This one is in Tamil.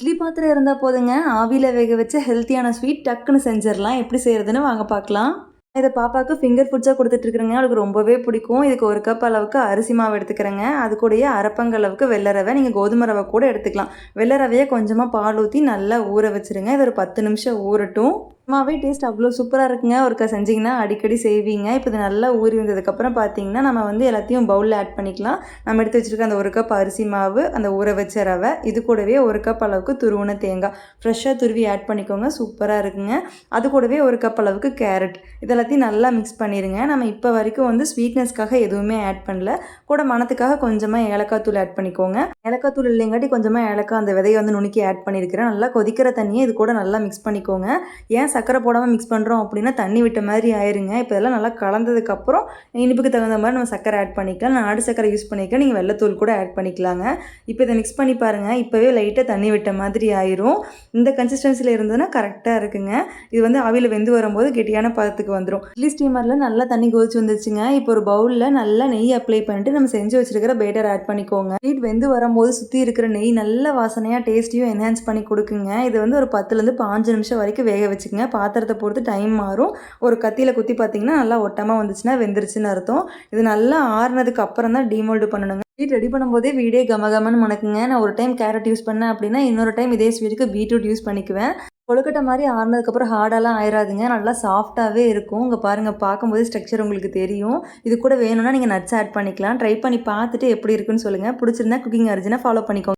இட்லி பாத்திரம் இருந்தால் போதுங்க, ஆவியில் வேக வச்ச ஹெல்த்தியான ஸ்வீட் டக்குன்னு செஞ்சிடலாம். எப்படி செய்கிறதுன்னு வாங்க பார்க்கலாம். இதை பாப்பாவுக்கு ஃபிங்கர் ஃபுட்ஸாக கொடுத்துட்ருக்குறேங்க. அவளுக்கு ரொம்பவே பிடிக்கும். இதுக்கு 1 கப் அளவுக்கு அரிசி மாவு எடுத்துக்கிறேங்க. அது கூடயே அரைப்பங்க அளவுக்கு வெள்ளை ரவை, நீங்கள் கோதுமை ரவை கூட எடுத்துக்கலாம். வெள்ளை ரவையை கொஞ்சமாக பால் ஊற்றி நல்லா ஊற வச்சுருங்க. இது ஒரு 10 நிமிஷம் ஊறட்டும். சும்மாவே டேஸ்ட் அவ்வளோ சூப்பராக இருக்குங்க. ஒருக்கா செஞ்சிங்கன்னா அடிக்கடி செய்வீங்க. இப்போ இது நல்லா ஊறி வந்ததுக்கப்புறம் பார்த்தீங்கன்னா, நம்ம வந்து எல்லாத்தையும் பவுலில் ஆட் பண்ணிக்கலாம். நம்ம எடுத்து வச்சுருக்க அந்த 1 கப் அரிசி மாவு, அந்த ஊற வச்ச ரவை, இது கூடவே 1 கப் அளவுக்கு துருவின தேங்காய் ஃப்ரெஷ்ஷாக துருவி ஆட் பண்ணிக்கோங்க. சூப்பராக இருக்குங்க. அது கூடவே 1 கப் அளவுக்கு கேரட், இதெல்லாத்தையும் நல்லா மிக்ஸ் பண்ணிடுங்க. நம்ம இப்போ வரைக்கும் வந்து ஸ்வீட்னஸ்க்காக எதுவுமே ஆட் பண்ணல. கூட மணத்துக்காக கொஞ்சமாக ஏலக்காய் தூள் ஆட் பண்ணிக்கோங்க. ஏலக்காய் தூள் இல்லைங்காட்டி கொஞ்சமாக ஏலக்காய் அந்த விதையை வந்து நுணுக்கி ஆட் பண்ணியிருக்கிறேன். நல்லா கொதிக்கிற தண்ணியை இது கூட நல்லா மிக்ஸ் பண்ணிக்கோங்க. ஏன் சக்கரை போடாமல் மிக்ஸ் பண்ணுறோம் அப்படின்னா தண்ணி விட்ட மாதிரி ஆயிருங்க. இப்போ இதெல்லாம் நல்லா கலந்ததுக்கப்புறம் இனிப்புக்கு தகுந்த மாதிரி நம்ம சக்கரை ஆட் பண்ணிக்கலாம். நான் நாடு சக்கரை யூஸ் பண்ணிக்கலாம். நீங்கள் வெள்ளைத்தூள் கூட ஆட் பண்ணிக்கலாங்க. இப்போ இதை மிக்ஸ் பண்ணி பாருங்கள். இப்போவே லைட்டாக தண்ணி விட்ட மாதிரி ஆயிரும். இந்த கன்சிஸ்டன்சியில் இருந்ததுன்னா கரெக்டாக இருக்குங்க. இது வந்து ஆவியில் வெந்து வரும்போது கெட்டியான பதத்துக்கு வந்துடும். இட்லி ஸ்டீமரில் நல்லா தண்ணி கொதிச்சு வந்துருச்சுங்க. இப்போ ஒரு பவுலில் நல்லா நெய் அப்ளை பண்ணிட்டு நம்ம செஞ்சு வச்சுருக்கிற பேட்டர் ஆட் பண்ணிக்கோங்க. ஸ்வீட் வெந்து வரும்போது சுற்றி இருக்கிற நெய் நல்ல வாசனையாக டேஸ்ட்டையும் என்ஹான்ஸ் பண்ணி கொடுக்குங்க. இது வந்து ஒரு 10லேருந்து 15 நிமிஷம் வரைக்கும் வேக வச்சுக்கோங்க. பாத்திரத்தை பொறுத்து டைம் மாறும். ஒரு கத்தியில் குத்தி பார்த்தீங்கன்னா நல்லா ஒட்டமாக வந்துச்சுன்னா வெந்துருச்சுன்னு அர்த்தம். இது நல்லா ஆறுனதுக்கு அப்புறம் தான் டீமோல்டு பண்ணணுங்க. ஸ்வீட் ரெடி பண்ணும்போதே வீடே கமகமன்னு மணக்குங்க. நான் ஒரு டைம் கேரட் யூஸ் பண்ணேன் அப்படின்னா இன்னொரு டைம் இதே ஸ்வீட்டுக்கு பீட்ரூட் யூஸ் பண்ணிக்குவேன். கொழுக்கட்டை மாதிரி ஆறுனதுக்கப்புறம் ஹார்டாலாம் ஆயிராதுங்க. நல்லா சாஃப்டாகவே இருக்கும். இங்கே பாருங்கள், பார்க்கும்போது ஸ்ட்ரக்சர் உங்களுக்கு தெரியும். இது கூட வேணும்னா நீங்கள் நட்ஸ் ஆட் பண்ணிக்கலாம். ட்ரை பண்ணி பார்த்துட்டு எப்படி இருக்குன்னு சொல்லுங்கள். பிடிச்சிருந்தா குக்கிங் அர்ஜுனா ஃபாலோ பண்ணிக்கோங்க.